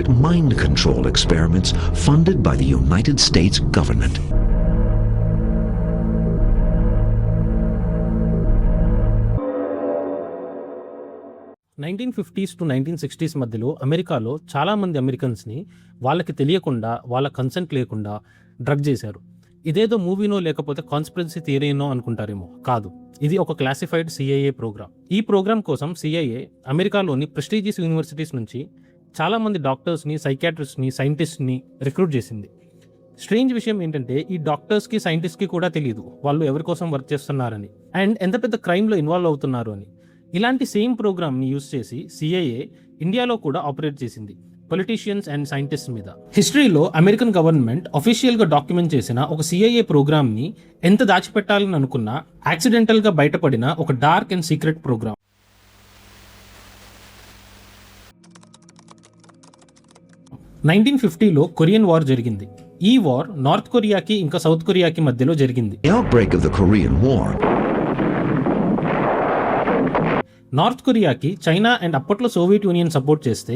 secret mind control experiments funded by the United States government. Nineteen fifties to 1960s మధ్యలో అమెరికాలో చాలామంది అమెరికన్స్ని వాళ్ళకి తెలియకుండా, వాళ్ళ కన్సెంట్ లేకుండా డ్రగ్ చేశారు. ఇదేదో మూవీనో లేకపోతే కాన్స్పిరసీ థియరీనో అనుకుంటారేమో, కాదు. ఇది ఒక క్లాసిఫైడ్ సిఐఏ ప్రోగ్రామ్. ఈ ప్రోగ్రామ్ కోసం సిఐఏ అమెరికాలోని ప్రెస్టీజియస్ యూనివర్సిటీస్ నుంచి చాలామంది డాక్టర్స్ని, సైకాట్రిస్ట్ని, సైంటిస్ట్ని రిక్రూట్ చేసింది. స్ట్రేంజ్ విషయం ఏంటంటే ఈ డాక్టర్స్కి, సైంటిస్ట్కి కూడా తెలియదు వాళ్ళు ఎవరి కోసం వర్క్ చేస్తున్నారని అండ్ ఎంత పెద్ద క్రైమ్లో ఇన్వాల్వ్ అవుతున్నారు అని. ఇలాంటి సేమ్ ప్రోగ్రామ్ని యూజ్ చేసి సిఐఏ ఇండియాలో కూడా ఆపరేట్ చేసింది పొలిటీషియన్స్ అండ్ సైంటిస్ట్ మీద. హిస్టరీలో అమెరికన్ గవర్నమెంట్ అఫీషియల్గా డాక్యుమెంట్ చేసిన ఒక సిఐఏ ప్రోగ్రామ్ని ఎంత దాచిపెట్టాలని అనుకున్నా యాక్సిడెంటల్గా బయటపడిన ఒక డార్క్ అండ్ సీక్రెట్ ప్రోగ్రామ్. 1950లో కొరియన్ వార్ జరిగింది. ఈ వార్ నార్త్ కొరియాకి ఇంకా సౌత్ కొరియాకి మధ్యలో జరిగింది. The outbreak of the Korean War. North కొరియాకి చైనా అండ్ అప్పట్లో సోవియట్ యూనియన్ సపోర్ట్ చేస్తే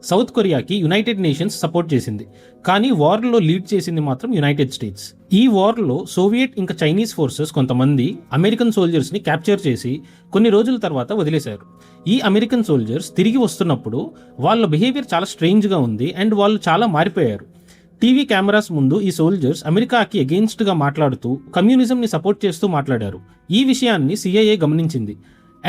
సౌత్ కొరియాకి యునైటెడ్ నేషన్స్ సపోర్ట్ చేసింది. కానీ వార్లో లీడ్ చేసింది మాత్రం యునైటెడ్ స్టేట్స్. ఈ వార్లో సోవియట్ ఇంకా చైనీస్ ఫోర్సెస్ కొంతమంది అమెరికన్ సోల్జర్స్ని క్యాప్చర్ చేసి కొన్ని రోజుల తర్వాత వదిలేశారు. ఈ అమెరికన్ సోల్జర్స్ తిరిగి వస్తున్నప్పుడు వాళ్ళ బిహేవియర్ చాలా స్ట్రేంజ్గా ఉంది అండ్ వాళ్ళు చాలా మారిపోయారు. టీవీ కెమెరాస్ ముందు ఈ సోల్జర్స్ అమెరికాకి అగెయిన్స్ట్గా మాట్లాడుతూ కమ్యూనిజంని సపోర్ట్ చేస్తూ మాట్లాడారు. ఈ విషయాన్ని సిఐఏ గమనించింది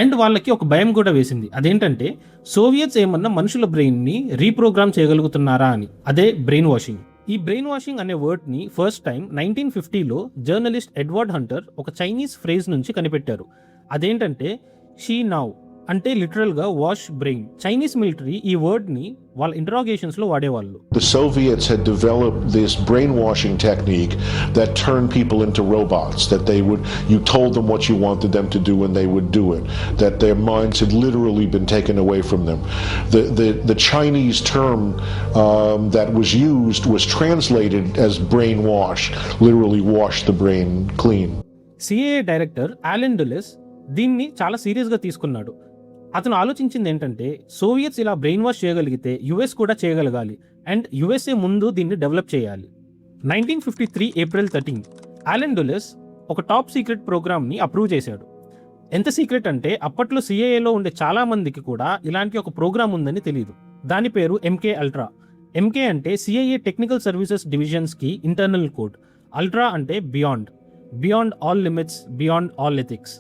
అండ్ వాళ్ళకి ఒక భయం కూడా వేసింది. అదేంటంటే సోవియట్స్ ఏమన్నా మనుషుల బ్రెయిన్ని రీప్రోగ్రామ్ చేయగలుగుతున్నారా అని. అదే బ్రెయిన్ వాషింగ్. ఈ బ్రెయిన్ వాషింగ్ అనే వర్డ్ని ఫస్ట్ టైం 1950లో జర్నలిస్ట్ ఎడ్వర్డ్ హంటర్ ఒక చైనీస్ ఫ్రేజ్ నుంచి కనిపెట్టారు. అదేంటంటే షీ నౌ, అంటే లిటరల్గా వాష్ బ్రెయిన్. చైనీస్ మిలిటరీ ఈ వర్డ్ని వాళ్ళ ఇంటరాగేషన్స్లో వాడేవాళ్ళు. The Soviets had developed this brainwashing technique that turned people into robots, that you told them what you wanted them to do and they would do it, that their minds had literally been taken away from them. The Chinese term that was used was translated as brainwash, literally wash the brain clean. CIA director Allen Dulles దీన్ని చాలా సీరియస్గా తీసుకున్నాడు. అతను ఆలోచించింది ఏంటంటే Soviets ఇలా brain wash చేయగలిగితే US కూడా చేయగలగాలి అండ్ యుఎస్ఏ ముందు దీన్ని డెవలప్ చేయాలి. 1953 ఏప్రిల్ 13 ఆలెన్ డులెస్ ఒక టాప్ సీక్రెట్ ప్రోగ్రామ్ని అప్రూవ్ చేశాడు. ఎంత సీక్రెట్ అంటే అప్పట్లో సిఐఏలో ఉండే చాలా మందికి కూడా ఇలాంటి ఒక ప్రోగ్రామ్ ఉందని తెలియదు. దాని పేరు ఎంకే అల్ట్రా. ఎంకే అంటే సిఐఏ టెక్నికల్ సర్వీసెస్ డివిజన్స్కి ఇంటర్నల్ కోడ్. అల్ట్రా అంటే beyond all limits, beyond all ethics.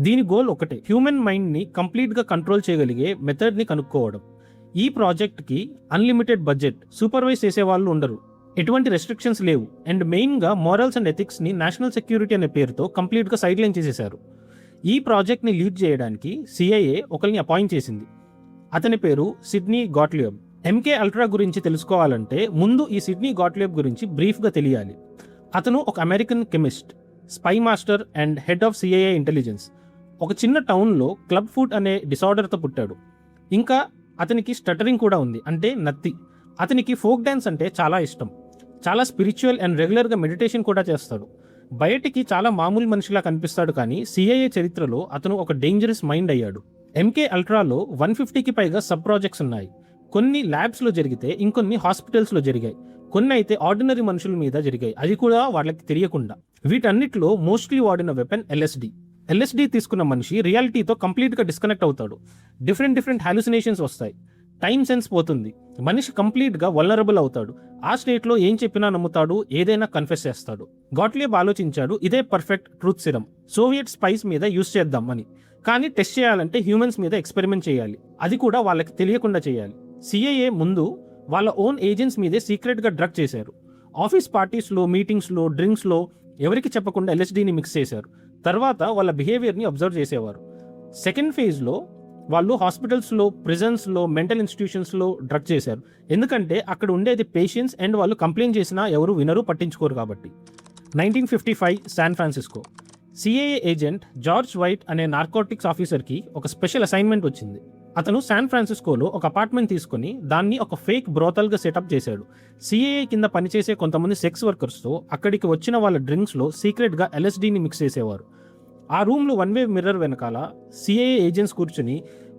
దీని గోల్ ఒకటే, హ్యూమన్ మైండ్ని కంప్లీట్గా కంట్రోల్ చేయగలిగే మెథడ్ని కనుక్కోవడం. ఈ ప్రాజెక్ట్కి అన్లిమిటెడ్ బడ్జెట్, సూపర్వైజ్ చేసే వాళ్ళు ఉండరు, ఎటువంటి రెస్ట్రిక్షన్స్ లేవు అండ్ మెయిన్గా మోరల్స్ అండ్ ఎథిక్స్ని నేషనల్ సెక్యూరిటీ అనే పేరుతో కంప్లీట్గా సైడ్ లైన్ చేసేశారు. ఈ ప్రాజెక్ట్ని లీడ్ చేయడానికి సిఐఏ ఒకరిని అపాయింట్ చేసింది. అతని పేరు సిడ్నీ గాట్లియబ్. ఎంకే అల్ట్రా గురించి తెలుసుకోవాలంటే ముందు ఈ సిడ్నీ గాట్లియబ్ గురించి బ్రీఫ్గా తెలియాలి. అతను ఒక American chemist, spy master and head of CIA intelligence. ఒక చిన్న టౌన్లో క్లబ్ ఫుట్ అనే డిసార్డర్తో పుట్టాడు. ఇంకా అతనికి స్టటరింగ్ కూడా ఉంది, అంటే నత్తి. అతనికి ఫోక్ డ్యాన్స్ అంటే చాలా ఇష్టం. చాలా స్పిరిచువల్ అండ్ రెగ్యులర్గా మెడిటేషన్ కూడా చేస్తాడు. బయటికి చాలా మామూలు మనిషిలా కనిపిస్తాడు, కానీ సిఐఏ చరిత్రలో అతను ఒక డేంజరస్ మైండ్ అయ్యాడు. ఎంకే అల్ట్రాలో 150కి పైగా సబ్ ప్రాజెక్ట్స్ ఉన్నాయి. కొన్ని ల్యాబ్స్లో జరిగితే ఇంకొన్ని హాస్పిటల్స్లో జరిగాయి. కొన్ని అయితే ఆర్డినరీ మనుషుల మీద జరిగాయి, అది కూడా వాళ్ళకి తెలియకుండా. వీటన్నిటిలో మోస్ట్లీ వాడిన వెపన్ ఎల్ఎస్డి తీసుకున్న మనిషి రియాలిటీతో కంప్లీట్గా డిస్కనెక్ట్ అవుతాడు. డిఫరెంట్ హాలుసినేషన్స్ వస్తాయి, టైం సెన్స్ పోతుంది, మనిషి కంప్లీట్గా వల్నరబుల్ అవుతాడు. ఆ స్టేట్లో ఏం చెప్పినా నమ్ముతాడు, ఏదైనా కన్ఫెస్ చేస్తాడు. గాట్లియబ్ ఆలోచించాడు, ఇదే perfect truth serum, Soviet spice మీద యూస్ చేద్దాం అని. కానీ టెస్ట్ చేయాలంటే హ్యూమన్స్ మీద ఎక్స్పెరిమెంట్ చేయాలి, అది కూడా వాళ్ళకి తెలియకుండా చేయాలి. సిఐఏ ముందు వాళ్ళ ఓన్ ఏజెంట్స్ మీదే సీక్రెట్గా డ్రగ్ చేశారు. ఆఫీస్ పార్టీస్లో, మీటింగ్స్లో, డ్రింక్స్లో ఎవరికి చెప్పకుండా ఎల్ఎస్డీని మిక్స్ చేశారు. తర్వాత వాళ్ళ బిహేవియర్ని అబ్జర్వ్ చేసేవారు. సెకండ్ ఫేజ్లో వాళ్ళు హాస్పిటల్స్లో, ప్రిజన్స్లో, మెంటల్ ఇన్స్టిట్యూషన్స్లో డ్రగ్ చేశారు. ఎందుకంటే అక్కడ ఉండేది పేషెంట్స్ అండ్ వాళ్ళు కంప్లైంట్ చేసినా ఎవరు వినరు, పట్టించుకోరు కాబట్టి. 1955 San Francisco. CIA agent George white అనే నార్కోటిక్స్ ఆఫీసర్కి ఒక స్పెషల్ అసైన్మెంట్ వచ్చింది. అతను శాన్ ఫ్రాన్సిస్కోలో ఒక అపార్ట్మెంట్ తీసుకుని దాన్ని ఒక ఫేక్ బ్రోతల్గా సెటప్ చేశాడు. సిఐఏ కింద పనిచేసే కొంతమంది సెక్స్ వర్కర్స్తో అక్కడికి వచ్చిన వాళ్ళ డ్రింక్స్లో సీక్రెట్గా ఎల్ఎస్డీని మిక్స్ చేసేవారు. ఆ రూమ్లో వన్ వే మిర్రర్ వెనకాల సిఐఏ ఏజెంట్స్ కూర్చుని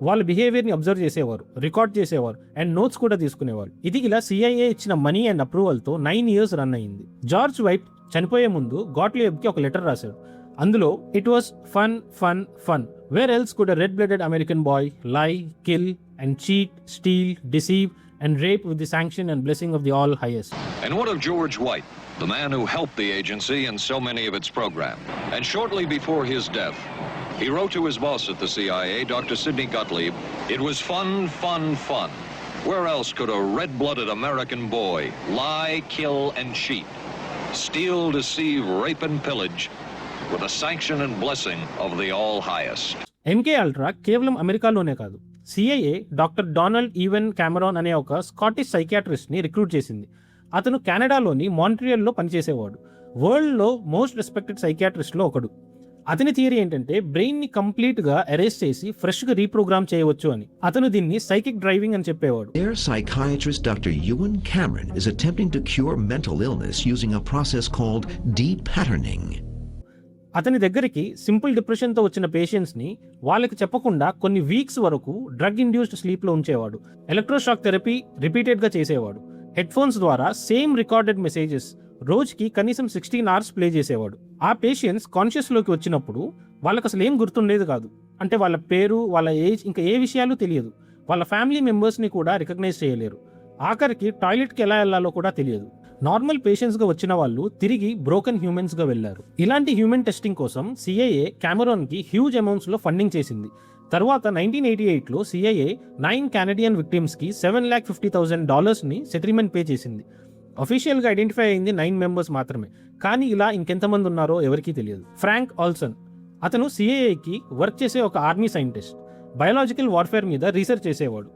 వాళ్ళ బిహేవియర్ని అబ్జర్వ్ చేసేవారు, రికార్డ్ చేసేవారు అండ్ నోట్స్ కూడా తీసుకునేవారు. ఇది ఇలా CIA ఇచ్చిన మనీ అండ్ అప్రూవల్తో 9 years రన్ అయింది. జార్జ్ వైట్ చనిపోయే ముందు గాట్లియబ్కి ఒక లెటర్ రాశాడు. అందులో it was fun fun fun, where else could a red blooded American boy lie, kill and cheat, steal, deceive and rape with the sanction and blessing of the all highest. And what of George White, the man who helped the agency in so many of its programs? And shortly before his death, he wrote to his boss at the CIA, Dr. Sidney Gottlieb, "It was fun, fun, fun. Where else could a red-blooded American boy lie, kill, and cheat, steal, deceive, rape, and pillage with the sanction and blessing of the all highest?" MK Ultra కేవలం అమెరికాలోనే కాదు, CIA doctor Donald even Cameron అనే ఒక Scottish సైకియాట్రిస్ట్ని recruit చేసింది. అతను కెనడాలోని మాంట్రియల్లో పనిచేసేవాడు. వరల్డ్లో most respected సైకియాట్రిస్ట్లో ఒకడు. అతని థియరీ ఏంటంటే బ్రెయిన్ని కంప్లీట్గా ఎరేస్ చేసి ఫ్రెష్గా రీప్రోగ్రామ్ చేయవచ్చు అని. అతను దీన్ని సైకిక్ డ్రైవింగ్ అని చెప్పేవాడు. Their psychiatrist Dr. Ewan Cameron is attempting to cure mental illness using a process called de-patterning. అతని దగ్గరికి సింపుల్ డిప్రెషన్తో వచ్చిన పేషెంట్స్ని వాళ్ళకి చెప్పకుండా కొన్ని వీక్స్ వరకు డ్రగ్ ఇండ్యూస్డ్ స్లీప్లో ఉంచేవాడు. ఎలక్ట్రోషాక్ థెరపీ రిపీటెడ్గా చేసేవాడు. హెడ్ఫోన్స్ ద్వారా సేమ్ రికార్డెడ్ మెసేజెస్ రోజుకి కనీసం 16 hours ప్లే చేసేవాడు. ఆ పేషెంట్స్ కాన్షియస్లోకి వచ్చినప్పుడు వాళ్ళకి అసలు ఏం గుర్తుండేది కాదు. అంటే వాళ్ళ పేరు, వాళ్ళ ఏజ్, ఇంకా ఏ విషయాలు తెలియదు. వాళ్ళ ఫ్యామిలీ మెంబర్స్ని కూడా రికగ్నైజ్ చేయలేరు. ఆఖరికి టాయిలెట్కి ఎలా వెళ్ళాలో కూడా తెలియదు. నార్మల్ పేషెంట్స్గా వచ్చిన వాళ్ళు తిరిగి బ్రోకెన్ హ్యూమన్స్గా వెళ్లారు. ఇలాంటి హ్యూమన్ టెస్టింగ్ కోసం CIA కామెరాన్కి హ్యూజ్ అమౌంట్స్లో ఫండింగ్ చేసింది. తర్వాత 1988లో CIA 9 కెనడియన్ విక్టిమ్స్కి $750,000 సెటిల్మెంట్ పే చేసింది. అఫీషియల్గా ఐడెంటిఫై అయింది 9 members మాత్రమే. కానీ ఇలా ఇంకెంతమంది ఉన్నారో ఎవరికీ తెలియదు. ఫ్రాంక్ ఆల్సన్, అతను CIAకి వర్క్ చేసే ఒక ఆర్మీ సైంటిస్ట్. బయోలాజికల్ వార్ఫేర్ మీద రీసెర్చ్ చేసేవాడు.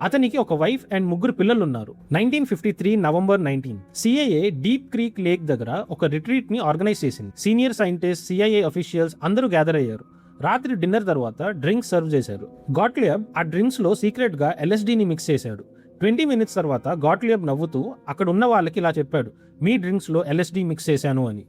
అతనికి ఒక వైఫ్ అండ్ 3 పిల్లలున్నారు. 1953 November 19 CIA deep creek lake దగ్గర ఒక రిట్రీట్ని ఆర్గనైజ్ చేసింది. సీనియర్ సైంటిస్ట్, CIA అఫీషియల్స్ అందరూ గ్యాదర్ అయ్యారు. రాత్రి డిన్నర్ తర్వాత డ్రింక్స్ సర్వ్ చేశారు. గాట్లియబ్ ఆ డ్రింక్స్లో సీక్రెట్గా LSDని మిక్స్ చేశాడు. 20 minutes తర్వాత గాట్లియబ్ నవ్వుతూ అక్కడ ఉన్న వాళ్ళకి ఇలా చెప్పాడు, మీ డ్రింక్స్లో LSD మిక్స్ చేశాను అని.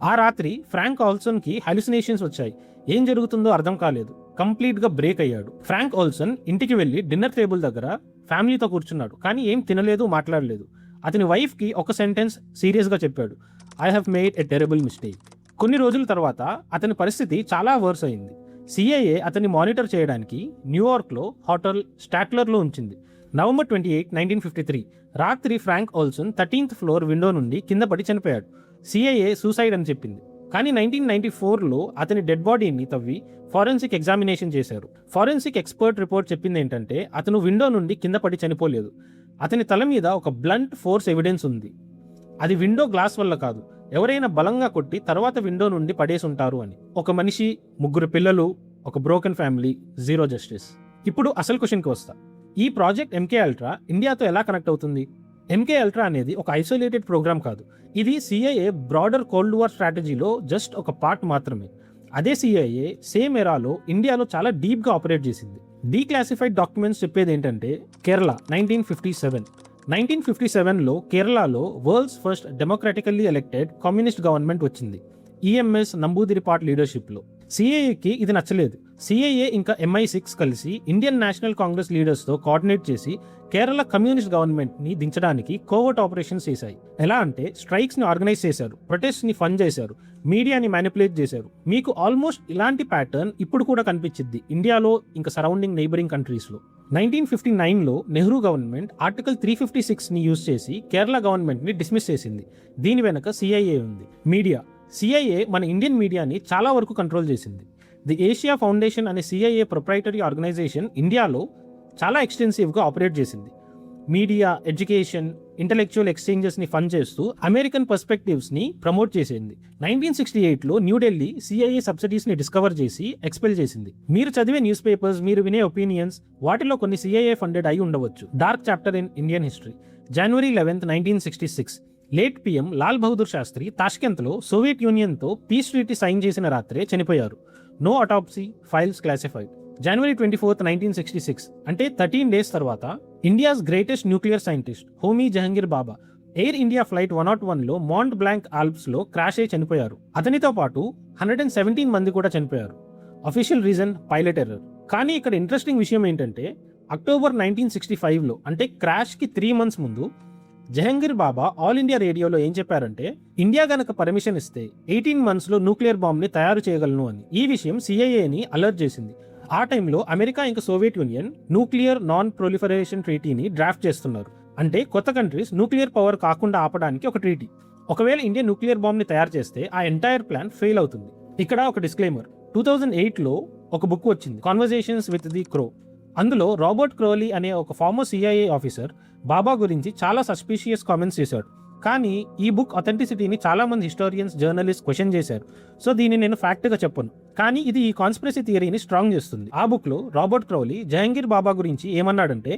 ఆ రాత్రి ఫ్రాంక్ ఆల్సన్కి హాలుసినేషన్స్ వచ్చాయి. ఏం జరుగుతుందో అర్థం కాలేదు. కంప్లీట్గా బ్రేక్ అయ్యాడు. ఫ్రాంక్ ఆల్సన్ ఇంటికి వెళ్ళి డిన్నర్ టేబుల్ దగ్గర ఫ్యామిలీతో కూర్చున్నాడు. కానీ ఏం తినలేదు, మాట్లాడలేదు. అతని వైఫ్కి ఒక సెంటెన్స్ సీరియస్గా చెప్పాడు, I have made a terrible mistake. కొన్ని రోజుల తర్వాత అతని పరిస్థితి చాలా వర్స్ అయింది. CIA అతన్ని మానిటర్ చేయడానికి న్యూయార్క్లో హోటల్ స్టాట్లర్లో ఉంచింది. November 28, 1953 రాత్రి Frank Olson 13th floor window నుండి కింద పడి చనిపోయాడు. CIA సూసైడ్ అని చెప్పింది. కానీ 1994లో అతని డెడ్ బాడీని తవ్వి ఫారెన్సిక్ ఎగ్జామినేషన్ చేశారు. ఫారెన్సిక్ ఎక్స్పర్ట్ రిపోర్ట్ చెప్పింది ఏంటంటే అతను విండో నుండి కింద పడి చనిపోలేదు. అతని తల మీద ఒక బ్లంట్ ఫోర్స్ ఎవిడెన్స్ ఉంది. అది విండో గ్లాస్ వల్ల కాదు, ఎవరైనా బలంగా కొట్టి తర్వాత విండో నుండి పడేసి ఉంటారు అని. ఒక మనిషి, 3 పిల్లలు, ఒక బ్రోకెన్ ఫ్యామిలీ, జీరో జస్టిస్. ఇప్పుడు అసలు క్వశ్చన్కి వస్తా. ఈ ప్రాజెక్ట్ MK Ultra ఇండియాతో ఎలా కనెక్ట్ అవుతుంది? MK Ultra అనేది ఒక ఐసోలేటెడ్ ప్రోగ్రామ్ కాదు. ఇది CIA బ్రాడర్ కోల్డ్ వార్ స్ట్రాటజీలో జస్ట్ ఒక పార్ట్ మాత్రమే. అదే CIA సేమ్ ఎరాలో ఇండియాలో చాలా డీప్గా ఆపరేట్ చేసింది. డీక్లాసిఫైడ్ డాక్యుమెంట్స్ చెప్పేది ఏంటంటే కేరళ 1957లో కేరళలో world's first democratically elected communist government వచ్చింది. EMS నంబూదిరిపాట్ లీడర్షిప్లో. CIAకి ఇది నచ్చలేదు. CIA ఇంకా MI6 కలిసి ఇండియన్ నేషనల్ కాంగ్రెస్ లీడర్స్తో కోఆర్డినేట్ చేసి కేరళ కమ్యూనిస్ట్ గవర్నమెంట్ని దించడానికి కోవర్ట్ ఆపరేషన్స్ చేశాయి. ఎలా అంటే స్ట్రైక్స్ని ఆర్గనైజ్ చేశారు, ప్రొటెస్ట్ని ఫండ్ చేశారు, మీడియాని మ్యానిపులేట్ చేశారు. మీకు ఆల్మోస్ట్ ఇలాంటి ప్యాటర్న్ ఇప్పుడు కూడా కనిపించింది ఇండియాలో ఇంకా సరౌండింగ్ నైబరింగ్ కంట్రీస్లో. 1959లో నెహ్రూ గవర్నమెంట్ ఆర్టికల్ 356ని యూజ్ చేసి కేరళ గవర్నమెంట్ని డిస్మిస్ చేసింది. దీని వెనక CIA ఉంది. మీడియా, CIA మన ఇండియన్ మీడియాని చాలా వరకు కంట్రోల్ చేసింది. ది ఏషియా ఫౌండేషన్ అనే CIA ప్రొప్రైటరీ ఆర్గనైజేషన్ ఇండియాలో చాలా ఎక్స్టెన్సివ్గా ఆపరేట్ చేసింది. మీడియా, ఎడ్యుకేషన్, ఇంటలెక్చువల్ ఎక్స్చేంజెస్ని ఫండ్ చేస్తూ అమెరికన్ పర్స్పెక్టివ్స్ని ప్రమోట్ చేసింది. 1968లో న్యూఢిల్లీ CIA సబ్సిడీస్ని డిస్కవర్ చేసి ఎక్స్పెల్ చేసింది. మీరు చదివే న్యూస్ పేపర్స్, మీరు వినే ఒపీనియన్స్, వాటిలో కొన్ని CIA ఫండెడ్ అయి ఉండవచ్చు. Dark chapter in Indian history. January 11, 1966 late PM Lal Bahadur Shastri తాష్కెంత్లో సోవియట్ యూనియన్తో పీస్ ట్రీటీ సైన్ చేసిన రాత్రే చనిపోయారు. No autopsy, files classified. January 24, 1966 అంటే 13 days తర్వాత India's greatest nuclear scientist Homi Jehangir Bhabha Air India flight 101లో మాంట్ బ్లాంక్ ఆల్ప్స్లో క్రాష్ అయి చనిపోయారు. అతనితో పాటు 117 మంది కూడా చనిపోయారు. Official reason pilot error. కానీ ఇక్కడ ఇంట్రెస్టింగ్ విషయం ఏంటంటే అక్టోబర్ 1965లో అంటే క్రాష్కి 3 months ముందు జహంగీర్ బాబా ఆల్ ఇండియా రేడియోలో ఏం చెప్పారంటే ఇండియా గనక పర్మిషన్ ఇస్తే 18 monthsలో న్యూక్లియర్ బాంబ్ని తయారు చేయగలను అని. ఈ విషయం సిఐఏని అలర్ట్ చేసింది. ఆ టైంలో అమెరికా ఇంకా Soviet union nuclear non proliferation ట్రీటీని డ్రాఫ్ట్ చేస్తున్నారు. అంటే కొత్త కంట్రీస్ న్యూక్లియర్ పవర్ కాకుండా ఆపడానికి ఒక ట్రీటీ. ఒకవేళ ఇండియా న్యూక్లియర్ బాంబ్ని తయారు చేస్తే ఆ ఎంటైర్ ప్లాన్ ఫెయిల్ అవుతుంది. ఇక్కడ ఒక డిస్క్లైమర్, 2008లో ఒక బుక్ వచ్చింది, కాన్వర్జేషన్స్ విత్ ది క్రో. అందులో రాబర్ట్ క్రోలీ అనే ఒక ఫార్మర్ సిఐఏ ఆఫీసర్ బాబా గురించి చాలా సస్పిషియస్ కామెంట్స్ చేశాడు. కానీ ఈ బుక్ అథెంటిసిటీని చాలా మంది హిస్టోరియన్స్, జర్నలిస్ట్ క్వశ్చన్ చేశారు. సో దీన్ని నేను ఫ్యాక్ట్గా చెప్పను, కానీ ఇది ఈ కాన్స్పిరసీ థియరీని స్ట్రాంగ్ చేస్తుంది. ఆ బుక్లో రాబర్ట్ క్రౌలీ జహంగీర్ బాబా గురించి ఏమన్నాడంటే,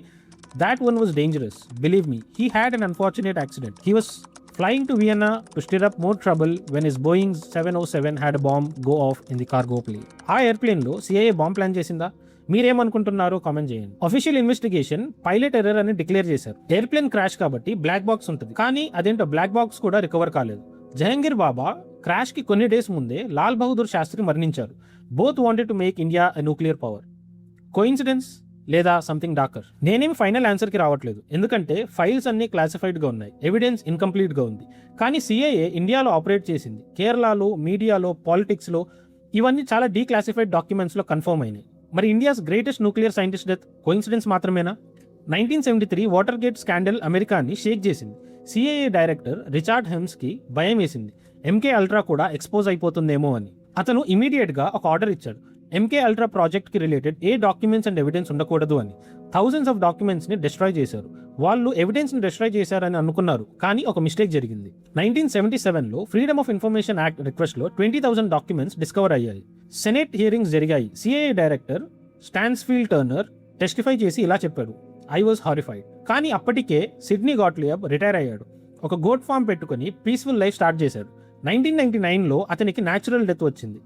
that one was dangerous, believe me, he had an unfortunate accident, he was flying to Vienna to stir up more trouble when his Boeing 707 had a bomb go off in the cargo plane. ఆ ఎయిర్ప్లేన్లో CIA bomb plan చేసిందా? మీరేమనుకుంటున్నారో comment చేయండి. Official investigation pilot error అని declare చేశారు. Airplane crash కాబట్టి black box ఉంటుంది, కానీ అదేంటో black box కూడా రికవర్ కాలేదు. జహంగీర్ బాబా క్రాష్ కి కొన్ని డేస్ ముందే లాల్ బహదూర్ శాస్త్రి మరణించారు. Both wanted to make India a nuclear power. Coincidence లేదా సంథింగ్ డాకర్? నేనేమి ఫైనల్ ఆన్సర్కి రావట్లేదు, ఎందుకంటే ఫైల్స్ అన్ని క్లాసిఫైడ్గా ఉన్నాయి, ఎవిడెన్స్ ఇన్కంప్లీట్గా ఉంది. కానీ సిఐఏ ఇండియాలో ఆపరేట్ చేసింది, కేరళలో, మీడియాలో, పాలిటిక్స్లో, ఇవన్నీ చాలా డీక్లాసిఫైడ్ డాక్యుమెంట్స్లో కన్ఫర్మ్ అయినాయి. మరి India's greatest nuclear scientist death coincidence మాత్రమేనా? 1973 వాటర్ గేట్ స్కాండల్ అమెరికాని షేక్ చేసింది. సిఐఏ డైరెక్టర్ రిచార్డ్ హెమ్స్కి భయం వేసింది, ఎంకే అల్ట్రా కూడా ఎక్స్పోజ్ అయిపోతుందేమో అని. అతను ఇమీడియట్గా ఒక ఆర్డర్ ఇచ్చాడు, ఎంకే అల్ట్రా ప్రాజెక్ట్కి related A documents and evidence ఉండకూడదు అని. థౌజండ్స్ ఆఫ్ డాక్యుమెంట్స్ని డిస్ట్రాయ్ చేశారు. వాళ్ళు ఎవిడెన్స్ని డిస్ట్రాయ్ చేశారని అనుకున్నారు, కానీ ఒక మిస్టేక్ జరిగింది. 1977లో ఫ్రీడమ్ ఆఫ్ ఇన్ఫర్మేషన్ యాక్ట్ రిక్వెస్ట్లో 20,000 డాక్యుమెంట్స్ డిస్కవర్ అయ్యాయి. సెనేట్ హియరింగ్స్ జరిగాయి. CIA director Stansfield Turner testify చేసి ఇలా చెప్పాడు, ఐ వాజ్ హారిఫైడ్. కానీ అప్పటికే సిడ్నీ గాట్లియబ్ రిటైర్ అయ్యాడు. ఒక గోట్ ఫార్మ్ పెట్టుకుని పీస్ఫుల్ లైఫ్ స్టార్ట్ చేశాడు. 1999లో అతనికి న్యాచురల్ డెత్ వచ్చింది.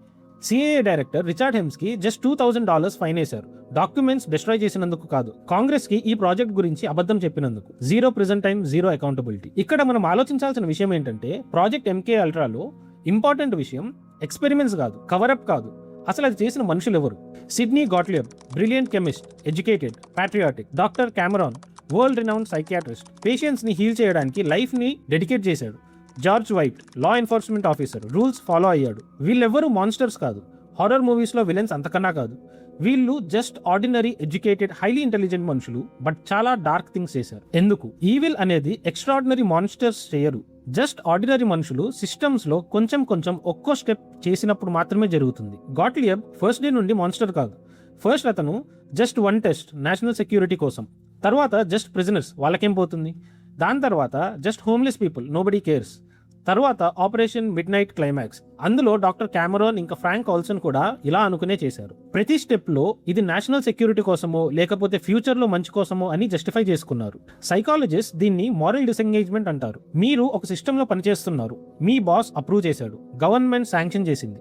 సిఐఏ డైరెక్టర్ రిచార్డ్ హెమ్స్కి జస్ట్ $2,000 ఫైన్ వేశారు, డాక్యుమెంట్స్ డిస్ట్రాయ్ చేసినందుకు కాదు, కాంగ్రెస్కి ఈ ప్రాజెక్ట్ గురించి అబద్ధం చెప్పినందుకు. Zero present time, zero accountability. ఇక్కడ మనం ఆలోచించాల్సిన విషయం ఏంటంటే, ప్రాజెక్ట్ ఎంకే అల్ట్రాలో ఇంపార్టెంట్ విషయం ఎక్స్పెరిమెంట్స్ కాదు, కవరప్ కాదు, అసలు అది చేసిన మనుషులు ఎవరు? Sidney Gottlieb, brilliant chemist, educated, patriotic. Doctor Cameron, world renowned psychiatrist, patients ని హీల్ చేయడానికి లైఫ్ ని డెడికేట్ చేశాడు. George white, law enforcement officer, rules follow అయ్యాడు. వీళ్ళెవ్వరూ మాన్స్టర్స్ కాదు, హారర్ మూవీస్లో విలన్స్ అంతకన్నా కాదు. వీళ్ళు just ordinary, educated, highly intelligent మనుషులు, బట్ చాలా డార్క్ థింగ్స్ చేశారు. ఎందుకు? ఈవిల్ అనేది ఎక్స్ట్రాడినరీ మాన్స్టర్స్ చేయరు, జస్ట్ ఆర్డినరీ మనుషులు సిస్టమ్స్ లో కొంచెం కొంచెం ఒక్కో స్టెప్ చేసినప్పుడు మాత్రమే జరుగుతుంది. గాట్లియబ్ ఫస్ట్ డే నుండి మాన్స్టర్ కాదు. ఫస్ట్ అతను just one test, national security కోసం. తర్వాత జస్ట్ ప్రిజనర్స్, వాళ్ళకేం పోతుంది. దాని తర్వాత just homeless people, nobody cares. తర్వాత ఆపరేషన్ మిడ్ నైట్ క్లైమాక్స్. అందులో డాక్టర్ కెమెరాన్ ఇంకా ఫ్రాంక్ ఆల్సన్ కూడా ఇలా అనుకునే చేశారు. ప్రతి స్టెప్ లో ఇది నేషనల్ సెక్యూరిటీ కోసమో లేకపోతే ఫ్యూచర్ లో మంచి కోసమో అని జస్టిఫై చేసుకున్నారు. సైకాలజిస్ట్ దీన్ని మారల్ డిసెంగేజ్మెంట్ అంటారు. మీరు ఒక సిస్టమ్ లో పనిచేస్తున్నారు, మీ బాస్ అప్రూవ్ చేశాడు, గవర్నమెంట్ శాంక్షన్ చేసింది,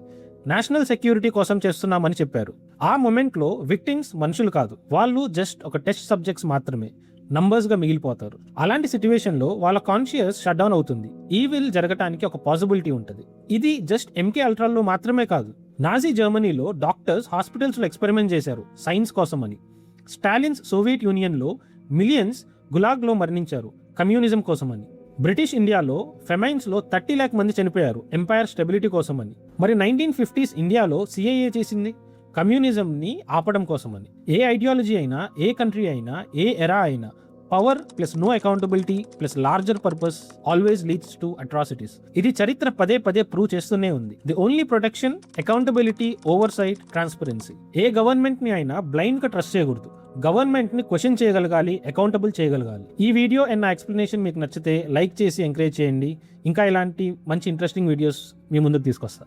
నేషనల్ సెక్యూరిటీ కోసం చేస్తున్నామని చెప్పారు. ఆ మొమెంట్ లో విక్టిమ్స్ మనుషులు కాదు, వాళ్ళు జస్ట్ ఒక టెస్ట్ సబ్జెక్ట్స్ మాత్రమే, నంబర్స్ గా మిగిలిపోతారు. అలాంటి సిచ్యువేషన్ లో వాళ్ళ కాన్షియస్ షట్ డౌన్ అవుతుంది, ఈవిల్ జరగటానికి ఒక పాసిబిలిటీ ఉంటుంది. ఇది జస్ట్ ఎంకే అల్ట్రాలో మాత్రమే కాదు, నాజీ జర్మనీలో డాక్టర్స్ హాస్పిటల్స్ లో ఎక్స్పెరిమెంట్ చేశారు సైన్స్ కోసం అని. స్టాలిన్స్ సోవియట్ యూనియన్ లో మిలియన్స్ గులాగ్ లో మరణించారు కమ్యూనిజం కోసం అని. బ్రిటిష్ ఇండియాలో ఫెమైన్స్ లో 30 lakh మంది చనిపోయారు ఎంపైర్ స్టెబిలిటీ కోసం అని. మరి 1950s ఇండియాలో సిఐఏ చేసింది కమ్యూనిజం ని ఆపడం కోసమని. ఏ ఐడియాలజీ అయినా, ఏ కంట్రీ అయినా, ఏ ఎరా అయినా, power plus no accountability plus larger purpose always leads to atrocities. ఇది చరిత్ర పదే పదే ప్రూవ్ చేస్తూనే ఉంది. The only protection accountability, oversight, transparency. ఏ గవర్నమెంట్ ని అయినా బ్లైండ్ గా ట్రస్ట్ చేయకూడదు, గవర్నమెంట్ ని క్వశ్చన్ చేయగలగాలి, అకౌంటబుల్ చేయగలగాలి. ఈ వీడియో అండ్ నా ఎక్స్ప్లెనేషన్ మీకు నచ్చితే లైక్ చేసి ఎంకరేజ్ చేయండి. ఇంకా ఇలాంటి మంచి ఇంట్రెస్టింగ్ వీడియోస్ మీ ముందుకు తీసుకొస్తా.